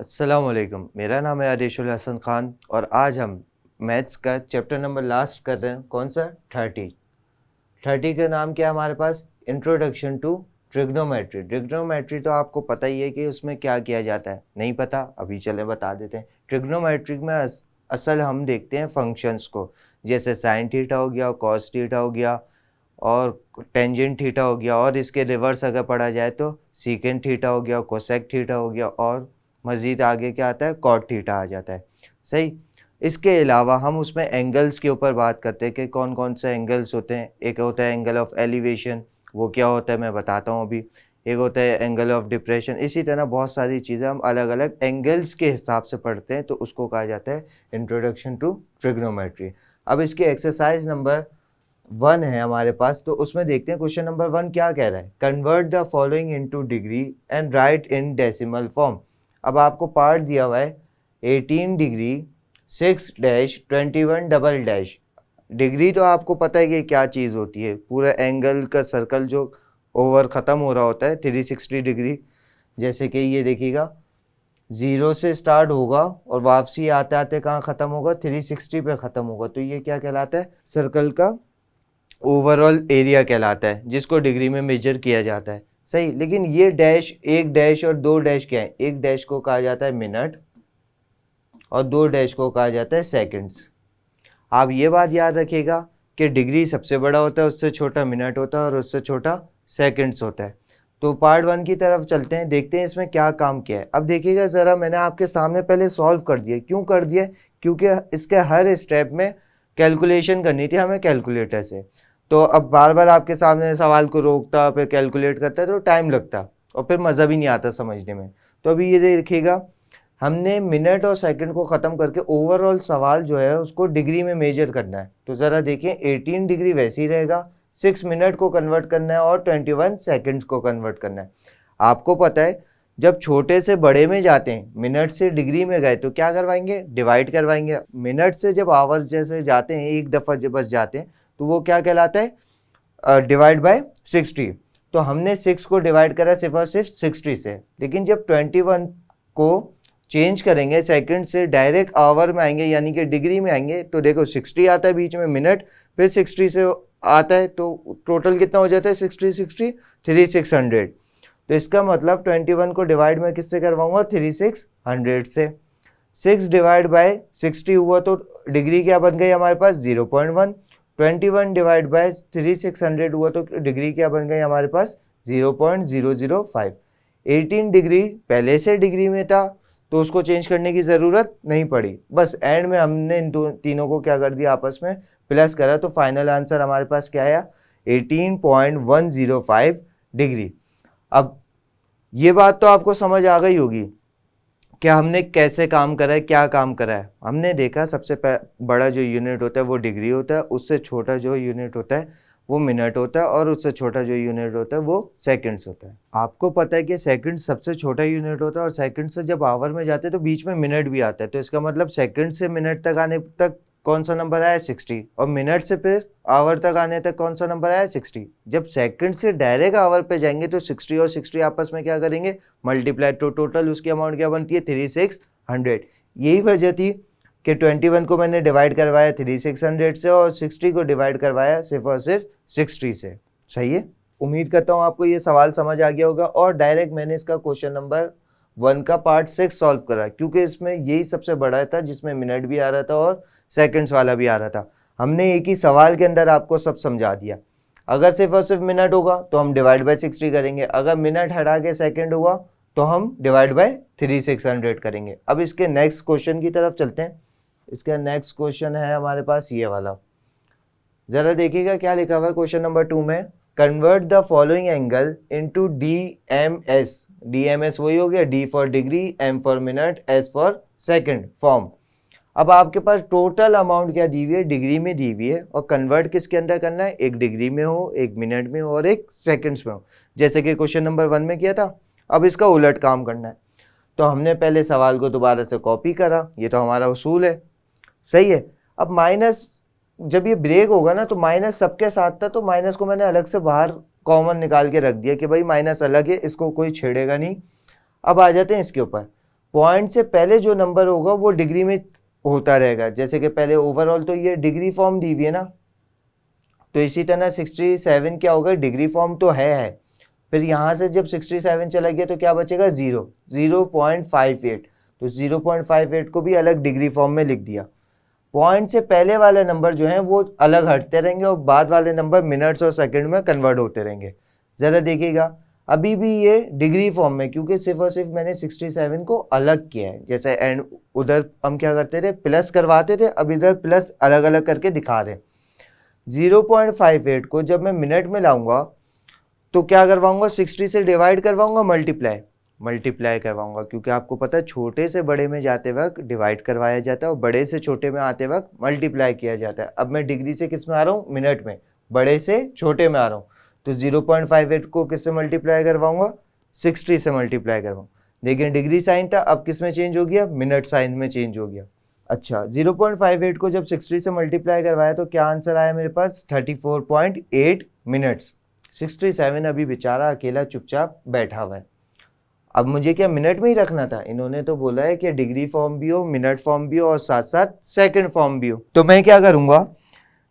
अस्सलामुअलैकुम, मेरा नाम है आदिशुल हसन ख़ान और आज हम मैथ्स का चैप्टर नंबर लास्ट कर रहे हैं। कौन सा? 30 का नाम क्या है हमारे पास? Introduction to trigonometry. ट्रिग्नोमेट्री तो आपको पता ही है कि उसमें क्या किया जाता है। नहीं पता? अभी चले बता देते हैं। ट्रिग्नोमेट्री में असल हम देखते हैं फंक्शंस को, जैसे साइन थीटा हो गया, कॉस थीटा हो गया और टेंजेंट थीटा हो गया, और इसके रिवर्स अगर पढ़ा जाए तो सीकेंट थीटा हो गया, कोसेक थीटा हो गया, और मज़ीद आगे क्या आता है? कॉट थीटा आ जाता है। सही। इसके अलावा हम उसमें एंगल्स के ऊपर बात करते हैं कि कौन कौन से एंगल्स होते हैं। एक होता है एंगल ऑफ एलिवेशन, वो क्या होता है मैं बताता हूँ अभी। एक होता है एंगल ऑफ डिप्रेशन। इसी तरह बहुत सारी चीज़ें हम अलग अलग एंगल्स के हिसाब से पढ़ते हैं, तो उसको कहा जाता है इंट्रोडक्शन टू ट्रिग्नोमेट्री। अब इसकी एक्सरसाइज नंबर 1 है हमारे पास, तो उसमें देखते हैं क्वेश्चन नंबर 1 क्या कह रहा है। Convert the following into degree and right in decimal form. अब आपको पार्ट दिया हुआ है 18 degree 6 dash 21 double dash. Degree तो आपको पता है कि क्या चीज़ होती है, पूरा एंगल का सर्कल जो ओवर ख़त्म हो रहा होता है 360 डिग्री। जैसे कि ये देखिएगा 0 से स्टार्ट होगा और वापसी आते आते कहाँ ख़त्म होगा? 360 पे ख़त्म होगा। तो ये क्या कहलाता है? सर्कल का ओवरऑल एरिया कहलाता है, जिसको डिग्री में मेजर किया जाता है। सही। लेकिन ये डैश, एक डैश और दो डैश क्या है? एक डैश को कहा जाता है मिनट और दो डैश को कहा जाता है सेकंड्स। आप ये बात याद रखिएगा कि डिग्री सबसे बड़ा होता है, उससे छोटा मिनट होता है और उससे छोटा सेकंड्स होता है। तो पार्ट 1 की तरफ चलते हैं, देखते हैं इसमें क्या काम किया है। अब देखिएगा ज़रा, मैंने आपके सामने पहले सॉल्व कर दिया। क्यों कर दिया? क्योंकि इसके हर स्टेप में कैलकुलेशन करनी थी हमें कैलकुलेटर से। तो अब बार बार आपके सामने सवाल को रोकता फिर कैलकुलेट करता तो टाइम लगता और फिर मज़ा भी नहीं आता समझने में। तो अभी ये देखिएगा, हमने मिनट और सेकंड को ख़त्म करके ओवरऑल सवाल जो है उसको डिग्री में मेजर करना है। तो ज़रा देखिए, 18 डिग्री वैसे ही रहेगा, 6 मिनट को कन्वर्ट करना है और 21 सेकंड्स को कन्वर्ट करना है। आपको पता है जब छोटे से बड़े में जाते हैं, मिनट से डिग्री में गए तो क्या करवाएंगे? डिवाइड करवाएंगे। मिनट से जब आवर जैसे जाते हैं, एक दफ़ा जब बस जाते हैं, तो वो क्या कहलाता है? Divide by 60। तो हमने 6 को डिवाइड करा सिर्फ और सिर्फ 60 से। लेकिन जब 21 को चेंज करेंगे सेकंड से, डायरेक्ट आवर में आएंगे यानी कि डिग्री में आएंगे, तो देखो 60 आता है बीच में मिनट, फिर 60 से आता है, तो टोटल कितना हो जाता है? 60 60 3600। तो इसका मतलब 21 को डिवाइड मैं किससे करवाऊंगा? 3600 से। 6 डिवाइड बाय 60 हुआ तो डिग्री क्या बन गई हमारे पास? 0.1। 21 डिवाइड बाय 3600 हुआ तो डिग्री क्या बन गई हमारे पास? 0.005। 18 डिग्री पहले से डिग्री में था तो उसको चेंज करने की ज़रूरत नहीं पड़ी, बस एंड में हमने इन तीनों को क्या कर दिया? आपस में प्लस करा। तो फाइनल आंसर हमारे पास क्या आया? 18.105 डिग्री। अब ये बात तो आपको समझ आ गई होगी क्या हमने कैसे काम करा है, क्या काम करा है। हमने देखा सबसे बड़ा जो यूनिट होता है वो डिग्री होता है, उससे छोटा जो यूनिट होता है वो मिनट होता है, और उससे छोटा जो यूनिट होता है वो सेकंड्स होता है। आपको पता है कि सेकंड सबसे छोटा यूनिट होता है, और सेकंड से जब आवर में जाते हैं तो बीच में मिनट भी आता है। तो इसका मतलब सेकंड से मिनट तक आने तक कौन सा नंबर आया? 60। और मिनट से फिर आवर तक आने तक कौन सा नंबर आया? 60। जब सेकंड से डायरेक्ट आवर पे जाएंगे तो 60 और 60 आपस में क्या करेंगे? मल्टीप्लाई। तो टोटल उसकी अमाउंट क्या बनती है? 3600। यही वजह थी कि 21 को मैंने डिवाइड करवाया 3600 से और 60 को डिवाइड करवाया सिर्फ और सिर्फ 60 से। सही है। उम्मीद करता हूँ आपको ये सवाल समझ आ गया होगा। और डायरेक्ट मैंने इसका क्वेश्चन नंबर 1 का पार्ट 6 सॉल्व करा, क्योंकि इसमें यही सबसे बड़ा था जिसमें मिनट भी आ रहा था और सेकंड्स वाला भी आ रहा था। हमने एक ही सवाल के अंदर आपको सब समझा दिया। अगर सिर्फ और सिर्फ मिनट होगा तो हम डिवाइड बाय 60 करेंगे, अगर मिनट हटा के सेकंड हुआ तो हम डिवाइड बाय 3600 करेंगे। अब इसके नेक्स्ट क्वेश्चन की तरफ चलते हैं। इसका नेक्स्ट क्वेश्चन है हमारे पास ये वाला। जरा देखिएगा क्या लिखा हुआ है क्वेश्चन नंबर 2 में। Convert the following angle into DMS। DMS वही हो गया, D for degree, M for minute, S for second form. अब आपके पास टोटल अमाउंट क्या दी हुई है? डिग्री में दी हुई है, और कन्वर्ट किसके अंदर करना है? एक डिग्री में हो, एक मिनट में हो और एक सेकंड्स में हो, जैसे कि क्वेश्चन नंबर 1 में किया था। अब इसका उलट काम करना है। तो हमने पहले सवाल को दोबारा से कॉपी करा, ये तो हमारा उसूल है। सही है। अब माइनस जब ये ब्रेक होगा ना तो माइनस सबके साथ था, तो माइनस को मैंने अलग से बाहर कॉमन निकाल के रख दिया कि भाई माइनस अलग है, इसको कोई छेड़ेगा नहीं। अब आ जाते हैं इसके ऊपर। पॉइंट से पहले जो नंबर होगा वो डिग्री में होता रहेगा। जैसे कि पहले ओवरऑल तो ये डिग्री फॉर्म दी हुई है ना, तो इसी तरह 67 क्या होगा, डिग्री फॉर्म तो है। फिर यहाँ से जब 67 चला गया तो क्या बचेगा, 0.58। तो 0.58 को भी अलग डिग्री फॉर्म में लिख दिया। पॉइंट से पहले वाले नंबर जो हैं वो अलग हटते रहेंगे और बाद वाले नंबर मिनट्स और सेकंड में कन्वर्ट होते रहेंगे। ज़रा देखिएगा, अभी भी ये डिग्री फॉर्म में, क्योंकि सिर्फ और सिर्फ मैंने 67 को अलग किया है। जैसे एंड उधर हम क्या करते थे, प्लस करवाते थे, अब इधर प्लस अलग अलग करके दिखा रहे हैं। 0.58 को जब मैं मिनट में लाऊंगा तो क्या करवाऊंगा, 60 से डिवाइड करवाऊंगा, मल्टीप्लाई करवाऊंगा, क्योंकि आपको पता है छोटे से बड़े में जाते वक्त डिवाइड करवाया जाता है और बड़े से छोटे में आते वक्त मल्टीप्लाई किया जाता है। अब मैं डिग्री से किस में आ रहा हूँ, मिनट में, बड़े से छोटे में आ रहा हूँ। तो 0.58 को किससे मल्टीप्लाई करवाऊंगा, 60 से मल्टीप्लाई करवाऊँ। देखिए डिग्री साइन था, अब किस में चेंज हो गया, मिनट साइन में चेंज हो गया। अच्छा, 0.58 को जब 60 से मल्टीप्लाई करवाया तो क्या आंसर आया मेरे पास, 34.8 मिनट्स। 67 अभी बेचारा अकेला चुपचाप बैठा हुआ है। अब मुझे क्या मिनट में ही रखना था, इन्होंने तो बोला है कि डिग्री फॉर्म भी हो, मिनट फॉर्म भी हो और साथ साथ सेकंड फॉर्म भी हो। तो मैं क्या करूंगा,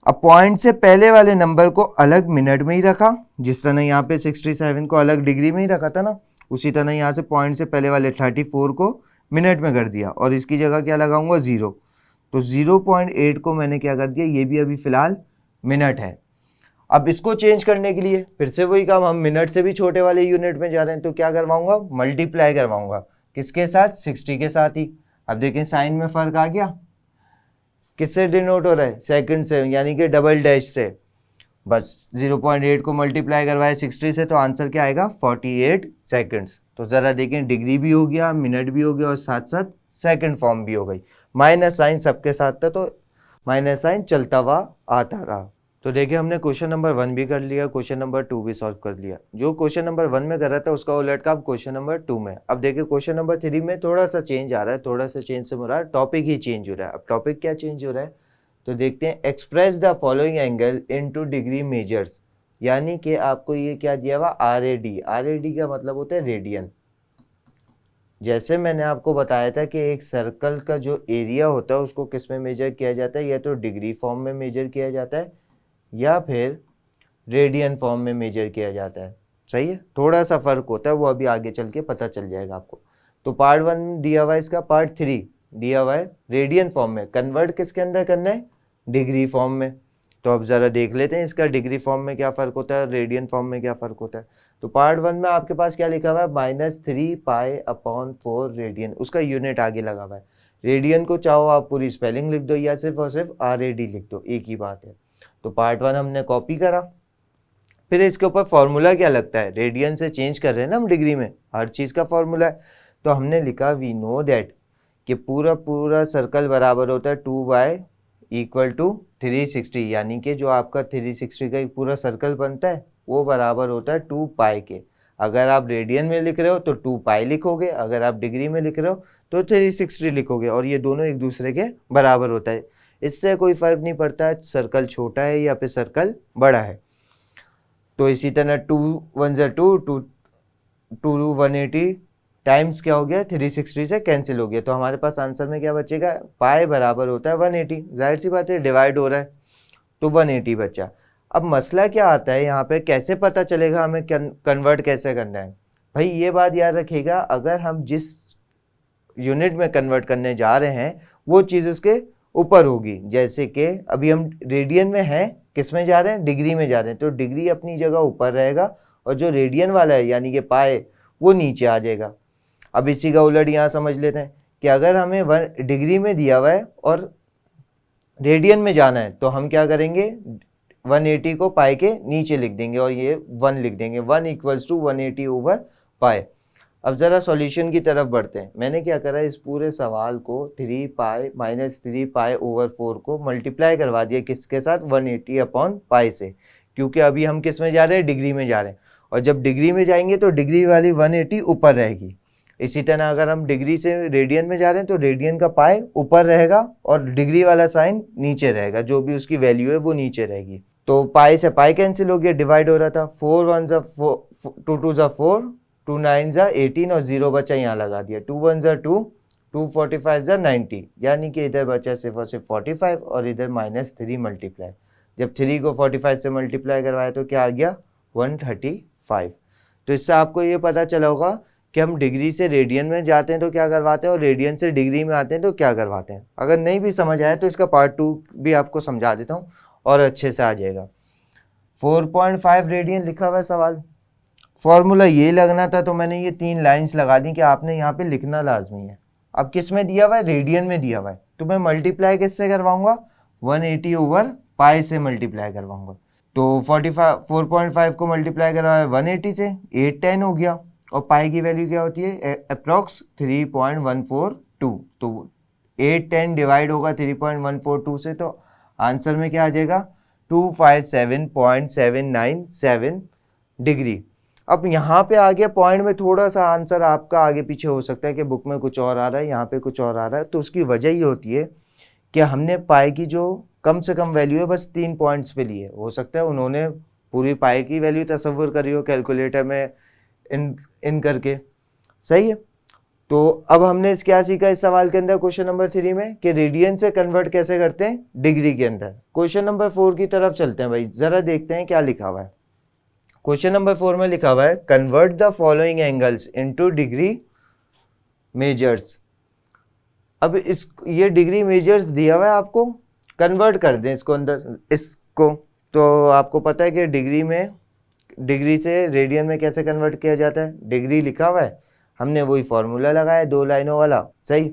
अब पॉइंट से पहले वाले नंबर को अलग मिनट में ही रखा, जिस तरह यहाँ पे 67 को अलग डिग्री में ही रखा था ना, उसी तरह यहाँ से पॉइंट से पहले वाले 34 को मिनट में कर दिया और इसकी जगह क्या लगाऊंगा, 0। तो 0.8 को मैंने क्या कर दिया, ये भी अभी फिलहाल मिनट है। अब इसको चेंज करने के लिए फिर से वही काम, हम मिनट से भी छोटे वाले यूनिट में जा रहे हैं, तो क्या करवाऊंगा, मल्टीप्लाई करवाऊंगा, किसके साथ, 60 के साथ ही। अब देखें साइन में फर्क आ गया, किससे डिनोट हो रहा है, सेकंड से, यानी कि डबल डैश से। बस 0.8 को मल्टीप्लाई करवाए 60 से तो आंसर क्या आएगा, 48 सेकंड्स। तो जरा देखें डिग्री भी हो गया, मिनट भी हो गया और साथ साथ सेकंड फॉर्म भी हो गई। माइनस साइन सबके साथ था तो माइनस साइन चलता हुआ आता रहा। तो देखिए हमने क्वेश्चन नंबर 1 भी कर लिया, क्वेश्चन नंबर 2 भी सॉल्व कर लिया। जो क्वेश्चन नंबर 1 में कर रहा था उसका उलट काम क्वेश्चन नंबर 2 में। अब देखिए क्वेश्चन नंबर 3 में थोड़ा सा चेंज आ रहा है, थोड़ा सा चेंज से मुराद टॉपिक ही चेंज हो रहा है। अब टॉपिक क्या चेंज हो रहा है तो देखते हैं, express the following angle into degree measures, यानी कि आपको ये क्या दिया हुआ, RAD। RAD का मतलब होता है रेडियन। जैसे मैंने आपको बताया था कि एक सर्कल का जो एरिया होता है उसको किस में मेजर किया जाता है, या तो डिग्री फॉर्म में मेजर किया जाता है या फिर रेडियन फॉर्म में मेजर किया जाता है। सही है, थोड़ा सा फर्क होता है, वो अभी आगे चल के पता चल जाएगा आपको। तो पार्ट 1 दिया हुआ है, इसका पार्ट 3 दिया हुआ है रेडियन फॉर्म में, कन्वर्ट किसके अंदर करना है, डिग्री फॉर्म में। तो अब ज़रा देख लेते हैं इसका डिग्री फॉर्म में क्या फ़र्क होता है, रेडियन फॉर्म में क्या फ़र्क होता है। तो पार्ट 1 में आपके पास क्या लिखा हुआ है, -3π/4 रेडियन, उसका यूनिट आगे लगा हुआ है। रेडियन को चाहो आप पूरी स्पेलिंग लिख दो या सिर्फ और सिर्फ RAD लिख दो, एक ही बात है। तो पार्ट 1 हमने कॉपी करा, फिर इसके ऊपर फॉर्मूला क्या लगता है, रेडियन से चेंज कर रहे हैं ना हम डिग्री में, हर चीज़ का फॉर्मूला है। तो हमने लिखा वी नो दैट कि पूरा सर्कल बराबर होता है 2π = 360, यानी कि जो आपका 360 का एक पूरा सर्कल बनता है वो बराबर होता है 2π के। अगर आप रेडियन में लिख रहे हो तो 2π लिखोगे, अगर आप डिग्री में लिख रहे हो तो 360 लिखोगे, और ये दोनों एक दूसरे के बराबर होता है। इससे कोई फ़र्क नहीं पड़ता सर्कल छोटा है या फिर सर्कल बड़ा है। तो इसी तरह 2 1 2 2 180 टाइम्स क्या हो गया, 360 से कैंसिल हो गया। तो हमारे पास आंसर में क्या बचेगा, पाई बराबर होता है 180। जाहिर सी बात है डिवाइड हो रहा है तो 180 बचा। अब मसला क्या आता है यहाँ पे, कैसे पता चलेगा हमें कन्वर्ट कैसे करना है। भाई ये बात याद रखिएगा, अगर हम जिस यूनिट में कन्वर्ट करने जा रहे हैं वो चीज़ उसके ऊपर होगी। जैसे कि अभी हम रेडियन में हैं, किस में जा रहे हैं, डिग्री में जा रहे हैं, तो डिग्री अपनी जगह ऊपर रहेगा और जो रेडियन वाला है यानी कि पाए वो नीचे आ जाएगा। अब इसी का उलट यहाँ समझ लेते हैं कि अगर हमें 1 डिग्री में दिया हुआ है और रेडियन में जाना है तो हम क्या करेंगे, 180 को पाई के नीचे लिख देंगे और ये 1 लिख देंगे, 1 = 180/पाई। अब ज़रा सॉल्यूशन की तरफ बढ़ते हैं। मैंने क्या करा, इस पूरे सवाल को 3π - 3π/4 को मल्टीप्लाई करवा दिया किसके साथ, 180/पाई से, क्योंकि अभी हम किस में जा रहे हैं, डिग्री में जा रहे हैं, और जब डिग्री में जाएंगे तो डिग्री वाली 180 ऊपर रहेगी। इसी तरह अगर हम डिग्री से रेडियन में जा रहे हैं तो रेडियन का पाई ऊपर रहेगा और डिग्री वाला साइन नीचे रहेगा, जो भी उसकी वैल्यू है वो नीचे रहेगी। तो पाई से पाई कैंसिल हो गया, डिवाइड हो रहा था, 4 1 2 2 4, 2 9 जा 18 और 0 बचा यहाँ लगा दिया, 2 1 जा 2, 2 45 जा 90, यानी कि इधर बचा सिर्फ और सिर्फ 45 और इधर -3 मल्टीप्लाई। जब 3 को 45 से मल्टीप्लाई करवाया तो क्या आ गया 135। तो इससे आपको ये पता चला होगा कि हम डिग्री से रेडियन में जाते हैं तो क्या करवाते हैं और रेडियन से डिग्री में आते हैं तो क्या करवाते हैं। अगर नहीं भी समझ आया तो इसका पार्ट 2 भी आपको समझा देता हूँ और अच्छे से आ जाएगा। 4.5 रेडियन लिखा हुआ है सवाल, फॉर्मूला ये लगना था तो मैंने ये 3 लाइंस लगा दी कि आपने यहाँ पे लिखना लाजमी है। अब किस में दिया हुआ है, रेडियन में दिया हुआ है, तो मैं मल्टीप्लाई किससे करवाऊंगा, 180 ओवर पाई से मल्टीप्लाई करवाऊंगा। तो 4.5 को मल्टीप्लाई करवाया 180 से, 810 हो गया और पाई की वैल्यू क्या होती है अप्रॉक्स 3.142। तो 810 डिवाइड होगा 3.142 से, तो आंसर में क्या आ जाएगा 257.797 डिग्री। अब यहाँ पे आ गया पॉइंट में थोड़ा सा आंसर आपका आगे पीछे हो सकता है कि बुक में कुछ और आ रहा है, यहाँ पे कुछ और आ रहा है। तो उसकी वजह ये होती है कि हमने पाई की जो कम से कम वैल्यू है बस 3 पॉइंट्स पे लिए। हो सकता है उन्होंने पूरी पाई की वैल्यू तस्वीर करी हो कैलकुलेटर में इन करके, सही है। तो अब हमने क्या सीखा इस सवाल के अंदर क्वेश्चन नंबर 3 में कि रेडियन से कन्वर्ट कैसे करते हैं डिग्री के अंदर। क्वेश्चन नंबर 4 की तरफ चलते हैं भाई, जरा देखते हैं क्या लिखा हुआ है। क्वेश्चन नंबर 4 में लिखा हुआ है convert the following angles into degree measures. अब ये डिग्री मेजर्स दिया हुआ है आपको, कन्वर्ट कर दें इसको अंदर इसको। तो आपको पता है कि डिग्री से रेडियन में कैसे कन्वर्ट किया जाता है, डिग्री लिखा हुआ है, हमने वही फॉर्मूला लगाया 2 लाइनों वाला, सही।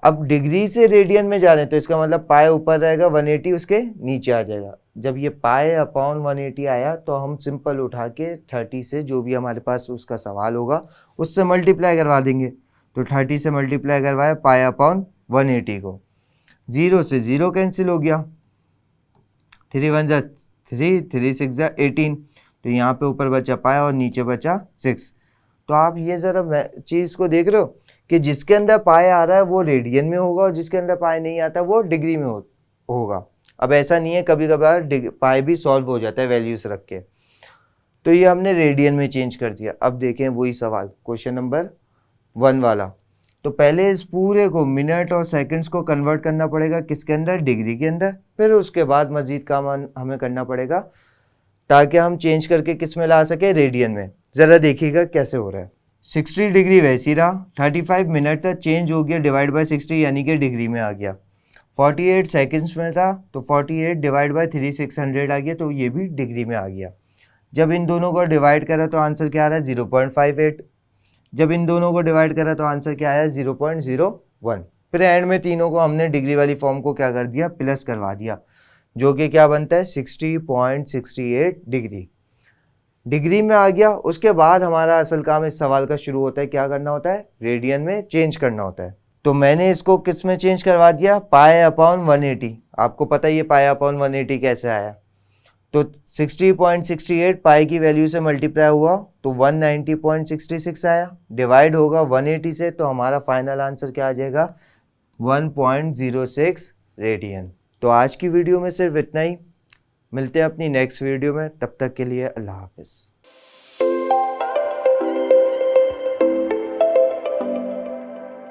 अब डिग्री से रेडियन में जा रहे हैं तो इसका मतलब पाई ऊपर रहेगा, 180 उसके नीचे आ जाएगा। जब ये पाई अपॉन 180 आया तो हम सिंपल उठा के 30 से जो भी हमारे पास उसका सवाल होगा उससे मल्टीप्लाई करवा देंगे। तो 30 से मल्टीप्लाई करवाया पाई अपॉन 180 को, 0 से 0 कैंसिल हो गया, 3 1 जा 3, 3 6 जा 18, तो यहाँ पे ऊपर बचा पाई और नीचे बचा 6। तो आप ये ज़रा चीज़ को देख रहे हो कि जिसके अंदर पाई आ रहा है वो रेडियन में होगा और जिसके अंदर पाई नहीं आता वो डिग्री में होगा। अब ऐसा नहीं है, कभी कभार पाई भी सॉल्व हो जाता है वैल्यूज रख के। तो ये हमने रेडियन में चेंज कर दिया। अब देखें वही सवाल क्वेश्चन नंबर 1 वाला। तो पहले इस पूरे को मिनट और सेकंड्स को कन्वर्ट करना पड़ेगा किसके अंदर, डिग्री के अंदर। फिर उसके बाद मजीद काम हमें करना पड़ेगा ताकि हम चेंज करके किस में ला सके, रेडियन में। ज़रा देखिएगा कैसे हो रहा है। 60 डिग्री वैसी रहा, 35 मिनट तक चेंज हो गया, डिवाइड बाय 60 यानी कि डिग्री में आ गया। 48 सेकंड्स में था तो 48 डिवाइड बाय 3600 आ गया, तो ये भी डिग्री में आ गया। जब इन दोनों को डिवाइड करा तो आंसर क्या आ रहा है 0.58। जब इन दोनों को डिवाइड करा तो आंसर क्या आया 0.01। फिर एंड में तीनों को हमने डिग्री वाली फॉर्म को क्या कर दिया, प्लस करवा दिया, जो कि क्या बनता है 60.68 डिग्री। डिग्री में आ गया। उसके बाद हमारा असल काम इस सवाल का शुरू होता है, क्या करना होता है, रेडियन में चेंज करना होता है। तो मैंने इसको किस में चेंज करवा दिया, पाई अपॉन 180। आपको पता है ये पाई अपॉन 180 कैसे आया। तो 60.68 पाई की वैल्यू से मल्टीप्लाई हुआ तो 190.66 आया, डिवाइड होगा 180 से, तो हमारा फाइनल आंसर क्या आ जाएगा 1.06 रेडियन। तो आज की वीडियो में सिर्फ इतना ही, मिलते हैं अपनी नेक्स्ट वीडियो में, तब तक के लिए अल्लाह हाफिज़।